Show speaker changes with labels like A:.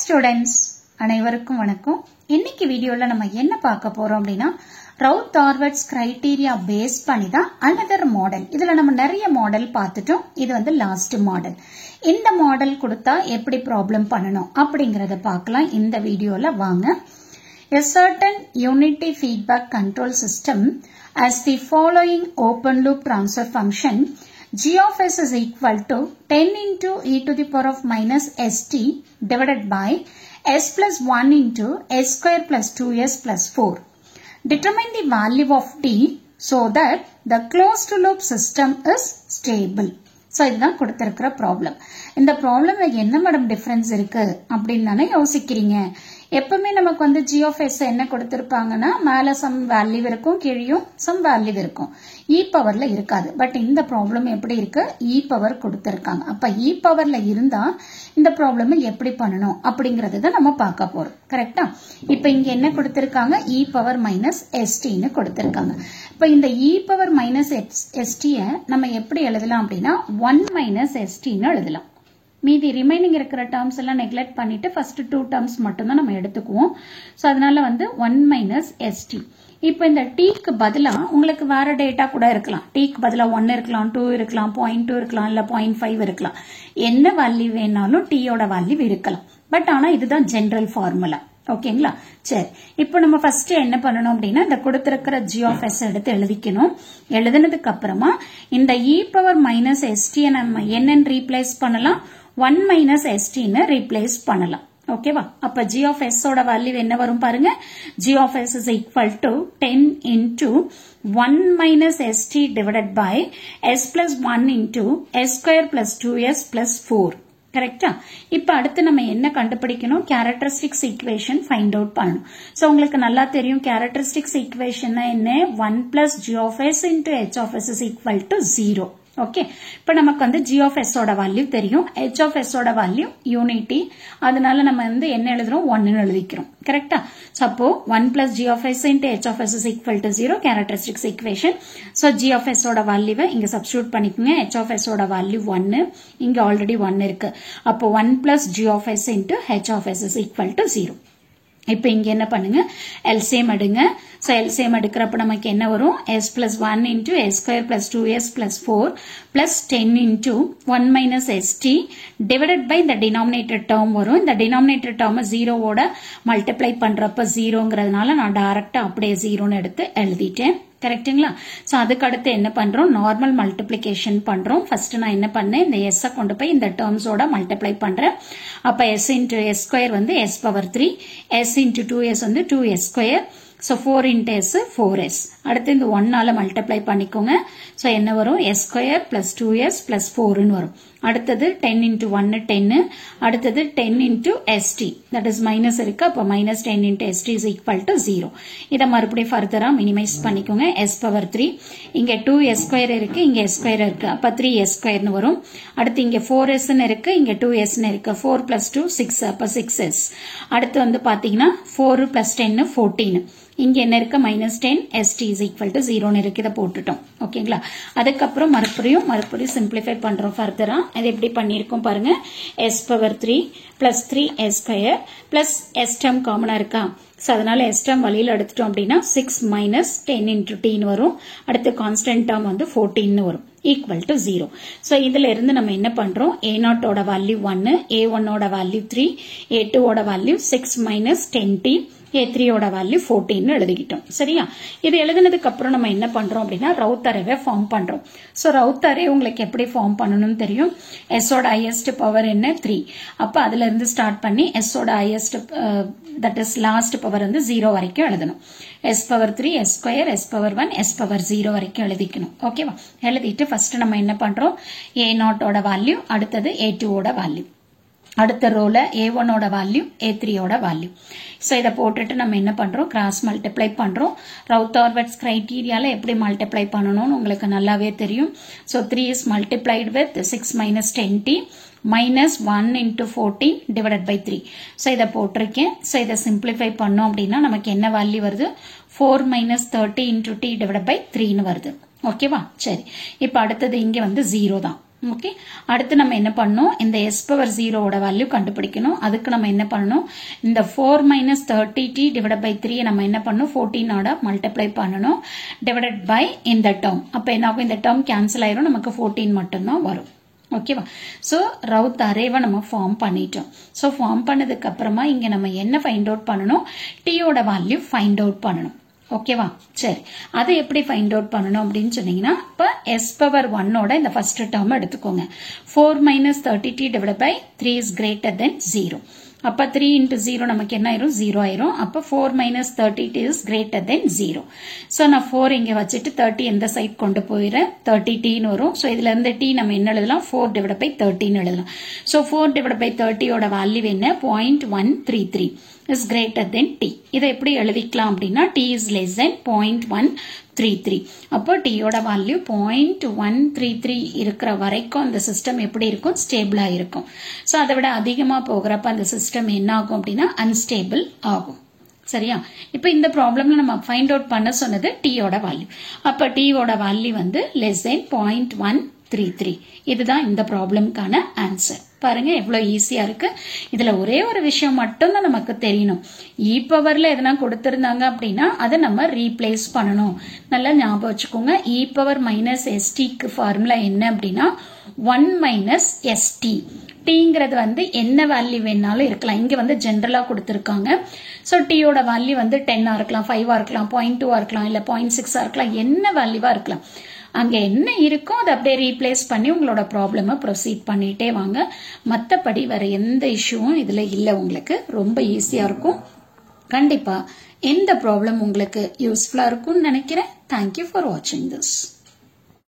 A: students, அனைவருக்கும் வணக்கம். இன்னைக்கு வீடியோல நம்ம என்ன பார்க்க போறோம் அப்படினா Routh-Horvitz criteria பேஸ் பண்ணி தான் another மாடல். இதுல நம்ம நிறைய மாடல் பார்த்துட்டோம். இது வந்து லாஸ்ட் மாடல். இந்த மாடல் கொடுத்தா எப்படி ப்ராப்ளம் பண்ணனும் அப்படிங்கறத பார்க்கலாம் இந்த வீடியோல வாங்க. A certain unity feedback control system as the following open loop transfer function g of s is equal to 10 into e to the power of minus st divided by s plus 1 into s square plus 2s plus 4. Determine the value of t so that the closed loop system is stable. So, இதுதான் கொடுத்திருக்கிற problem. இந்த ப்ராப்ளம்ல என்ன madam difference இருக்கு அப்படின்னு தானே யோசிக்கிறீங்க. எப்பவுமே நமக்கு வந்து g of s என்ன கொடுத்திருப்பாங்கன்னா மேல சம் வேல்யூ இருக்கும், கீழேயும் சம் வேல்யூ இருக்கும். e பவர்ல இருக்காது. பட் இந்த ப்ராப்ளம் எப்படி இருக்கு? e பவர் கொடுத்திருக்காங்க. அப்ப e பவர்ல இருந்தா இந்த ப்ராப்ளம் எப்படி பண்ணணும் அப்படிங்கறத தான் நம்ம பார்க்க போறோம். கரெக்ட்டா? இப்போ இங்க என்ன கொடுத்திருக்காங்க? e பவர் மைனஸ் st ன்னு கொடுத்திருக்காங்க. இப்போ இந்த e பவர் மைனஸ் st நம்ம எப்படி எழுதலாம் அப்படின்னா 1 மைனஸ் st ன்னு எழுதலாம். மீதி ரிமைனிங் இருக்கிற டேர்ம்ஸ் எல்லாம் நெக்லெக்ட் பண்ணிட்டு ஃபர்ஸ்ட் 2 டேர்ம்ஸ் மட்டும் தான் நம்ம எடுத்துக்குவோம். சோ அதனால வந்து 1 மைனஸ் st. இப்போ இந்த t க்கு பதிலா உங்களுக்கு வேற டேட்டா கூட இருக்கலாம். t க்கு பதிலா 1 இருக்கலாம், 2 இருக்கலாம், 0.2 இருக்கலாம், இல்ல 0.5 இருக்கலாம். என்ன வேல்யூ வேணாலும் t யோட வேல்யூ இருக்கலாம். பட் ஆனா இதுதான் ஜெனரல் ஃபார்முலா. ஓகேங்களா? சரி, இப்போ நம்ம ஃபர்ஸ்ட் என்ன பண்ணணும் அப்படின்னா இந்த கொடுத்திருக்கிற g of s எடுத்து எழுதிக்கணும். எழுதினதுக்கு அப்புறமா இந்த e பவர் மைனஸ் st நம்ம என்னன்னு ரீப்ளேஸ் பண்ணலாம்? 1 மைனஸ் st ன்னு ரீப்ளேஸ் பண்ணலாம். ஓகேவா? அப்ப g of s ஓட வேல்யூ என்ன வரும் பாருங்க. g of s is equal to 10 into 1 minus st divided by s plus 1 into s square plus 2s plus 4. கரெக்டா? இப்ப அடுத்து நம்ம என்ன கண்டுபிடிக்கணும்? கேரக்டரிஸ்டிக்ஸ் ஈக்குவேஷன் ஃபைண்ட் அவுட் பண்ணணும். சோ உங்களுக்கு நல்லா தெரியும் கேரக்டரிஸ்டிக்ஸ் ஈக்குவேஷன் என்ன? 1 plus g of s into h of s is equal to 0. Okay, இப்ப நமக்கு வந்து g of s ஓட வேல்யூ தெரியும், h of s ஓட வேல்யூ யூனிட்டி. அதனால நம்ம வந்து என்ன எழுதுறோம்? 1 ன்னு எழுதிக்கிறோம். கரெக்ட்டா? சப்போ 1 plus g of s into h of s is equal to 0 characteristics equation. So g of s ஓட வேல்யூவை இங்க சப்ஸ்டிட்யூட் பண்ணிக்கோங்க. h of s ஓட வேல்யூ 1, இங்க ஆல்ரெடி 1 இருக்கு. அப்போ 1 plus g of s into h of s is equal to 0. இப்போ இங்க என்ன பண்ணுங்க? LCM எடுங்க. சோ LCM எடுக்கிறப்ப நமக்கு என்ன வரும்? s plus 1 into s square plus 2s plus 4 plus 10 into 1 minus st divided by the denominator term வரும். இந்த denominator term 0 ஓட மல்டிப்ளை பண்றப்ப 0ங்கிறதுனால நான் டைரக்டா அப்படியே 0 ன்னு எடுத்து எழுதிட்டேன். கரெக்ட்டுங்களா? சோ அதுக்கு அடுத்து என்ன பண்றோம்? நார்மல் மல்டிப்ளிகேஷன் பண்றோம். ஃபர்ஸ்ட் நான் என்ன பண்ணேன்? இந்த s கொண்டு போய் இந்த டேர்ம்ஸ் ஓட மல்டிப்ளை பண்றேன். அப்ப s into s square வந்து s power 3, s into 2s வந்து 2s square. So 4 into s 4s. அடுத்து இந்த 1 ஆல மல்டிப்ளை பண்ணிக்கோங்க. சோ என்ன வரும்? s square plus 2s plus 4 ன்னு வரும். அடுத்தது 10 into 1 10. அடுத்தது 10 into st. That is minus இருக்கு. அப்ப minus 10 into st is equal to 0. இத மறுபடியும் ஃபர்தரா மினிமைஸ் பண்ணிக்கோங்க. s power 3. இங்க 2s square இருக்கு, இங்க s square இருக்கு. அப்ப 3s square ன்னு வரும். அடுத்து இங்க 4s ன்னு இருக்கு, இங்க 2s ன்னு இருக்கு. 4 plus 2 6. அப்ப 6s. அடுத்து வந்து பாத்தீங்கன்னா 4 plus 10 14. இங்க என்ன இருக்கு? minus 10 st is equal to 0 ன்னு இருக்கு. இத போட்டுட்டோம். ஓகேங்களா? அதுக்கப்புறம் மறுபடியும் சிம்பிளிஃபை பண்றோம் ஃபர்தரா. அது எப்படி பண்ணிருக்கோம் பாருங்க. s power 3 plus 3s square plus s term காமனா இருக்கா? சோ அதனால s term வழியில எடுத்துட்டோம் அப்படின்னா 6 minus 10 into t ன்னு வரும். அடுத்து கான்ஸ்டன்ட் term வந்து 14 ன்னு வரும். equal to 0. சோ இதுல இருந்து நம்ம என்ன பண்றோம்? a0 ஓட வேல்யூ 1, a1 ஓட வேல்யூ 3, a2 ஓட வேல்யூ 6 minus 10t, a3 ஓட வேல்யூ 14 ன்னு எழுதிட்டோம். சரியா? இது எழுதினதுக்கு அப்புறம் நம்ம என்ன பண்றோம் அப்படின்னா ரவுத் அரேவை ஃபார்ம் பண்றோம். சோ ரவுத் அரே உங்களுக்கு எப்படி ஃபார்ம் பண்ணணும்னு தெரியும். s ஓட highest பவர் என்ன? 3. அப்ப அதுல இருந்து ஸ்டார்ட் பண்ணி s ஓட highest that is last power வந்து 0 வரைக்கும் எழுதணும். s power 3, s square, s power 1, s power 0 வரைக்கும் எழுதிக்கணும். ஓகேவா? எழுதிட்டு ஃபர்ஸ்ட் நம்ம என்ன பண்றோம்? a0 ஓட வேல்யூ, அடுத்தது a2 ஓட வேல்யூ, அடுத்த ரோல a1 ஓட வேல்யூ, a3 ஓட வேல்யூ. சோ இத போட்டுட்டு நம்ம என்ன பண்றோம்? கிராஸ் மல்டிப்ளை பண்றோம். Routh-Horvitz கிரைட்டீரியால எப்படி மல்டிப்ளை பண்ணனும்னு உங்களுக்கு நல்லாவே தெரியும். So 3 is multiplied with 6 minus 10t minus 1 into 14 divided by 3. So இத போட்டிருக்கேன். சோ இத சிம்பிளிஃபை பண்ணோம் அப்படின்னா நமக்கு என்ன வேல்யூ வருது? 4 minus 30 into t divided by 3 ன்னு வருது. ஓகேவா? சரி, இப்ப அடுத்தது இங்க வந்து 0 தான். ஓகே, அடுத்து நம்ம என்ன பண்ணணும், இந்த s பவர் 0 ஓட வேல்யூ கண்டுபிடிக்கணும். அதுக்கு நம்ம என்ன பண்ணணும், இந்த 4 minus 30t divided by 3 நம்ம என்ன பண்ணணும், 14 ஓட மல்டிப்ளை பண்ணணும் divided by இந்த டேர்ம். அப்ப என்ன ஆகும், இந்த டேர்ம் கேன்சல் ஆயிரும், நமக்கு 14 மட்டும்தான் வரும். ஓகேவா? சோ ரவுத் அரேவை நம்ம ஃபார்ம் பண்ணிட்டோம். சோ ஃபார்ம் பண்ணதுக்கு அப்புறமா இங்க நம்ம என்ன ஃபைண்ட் அவுட் பண்ணணும், t ஓட வேல்யூ ஃபைண்ட் அவுட் பண்ணணும். ஓகேவா? சரி, அதை எப்படி ஃபைண்ட் அவுட் பண்ணணும் அப்படின்னு சொன்னீங்கன்னா, இப்ப s பவர் 1 ஓட இந்த ஃபர்ஸ்ட் டேர்ம் எடுத்துக்கோங்க. 4 minus 30t divided by 3 is greater than 0. அப்ப 3 into 0 நமக்கு என்ன ஆயிரும், 0 ஆயிரும். அப்ப 4 minus 30t is greater than 0. So நான் 4 இங்க வச்சிட்டு 30 எந்த சைட் கொண்டு போயிறேன், 30t ன்னு வரும். சோ இதுல இருந்து t நம்ம என்ன எழுதலாம், 4 divided by 30 ன்னு எழுதலாம். சோ 4 divided by 30 ஓட வேல்யூ என்ன, 0.133 is greater than t. இதை எப்படி எழுதிக்கலாம் அப்படின்னா, t is less than 0.133. அப்போ t ஓட வேல்யூ 0.133 இருக்கிற வரைக்கும் அந்த சிஸ்டம் எப்படி இருக்கும், ஸ்டேபிளா இருக்கும். சோ அதை விட அதிகமா போகிறப்ப அந்த சிஸ்டம் என்ன ஆகும் அப்படின்னா அன்ஸ்டேபிள் ஆகும். சரியா? இப்ப இந்த ப்ராப்ளம்ல நம்ம ஃபைண்ட் அவுட் பண்ண சொன்னது t ஓட வேல்யூ. அப்ப t ஓட வேல்யூ வந்து less than 0.133. இதுதான் இந்த ப்ராப்ளம்கான ஆன்சர். பாருங்க எவ்வளவு ஈஸியா இருக்கு. இதுல ஒரே ஒரு விஷயம் மட்டும் தான் நமக்கு தெரியணும், e பவர்ல எதனா கொடுத்திருந்தாங்க அப்படின்னா அதை நம்ம ரீப்ளேஸ் பண்ணணும். நல்லா ஞாபகம் வச்சுக்கோங்க. e பவர் மைனஸ் எஸ்டிக்கு ஃபார்முலா என்ன அப்படின்னா 1 minus st. tங்கிறது வந்து என்ன வேல்யூ வேணாலும் இருக்கலாம். இங்க வந்து ஜெனரலா கொடுத்திருக்காங்க. சோ t ஓட வேல்யூ வந்து 10 இருக்கலாம், 5 இருக்கலாம், 0.2 இருக்கலாம், இல்ல 0.6 இருக்கலாம், என்ன வேல்யூவா இருக்கலாம். அங்க என்ன இருக்கோ அதை அப்படியே ரீப்ளேஸ் பண்ணி உங்களோட ப்ராப்ளமை ப்ரொசீட் பண்ணிட்டே வாங்க. மற்றபடி வேற எந்த இஷ்யூவும் இதுல இல்ல. உங்களுக்கு ரொம்ப ஈஸியா இருக்கும். கண்டிப்பா இந்த ப்ராப்ளம் உங்களுக்கு யூஸ்ஃபுல்லா இருக்கும்னு நினைக்கிறேன். தேங்க்யூ ஃபார் வாட்சிங் திஸ்.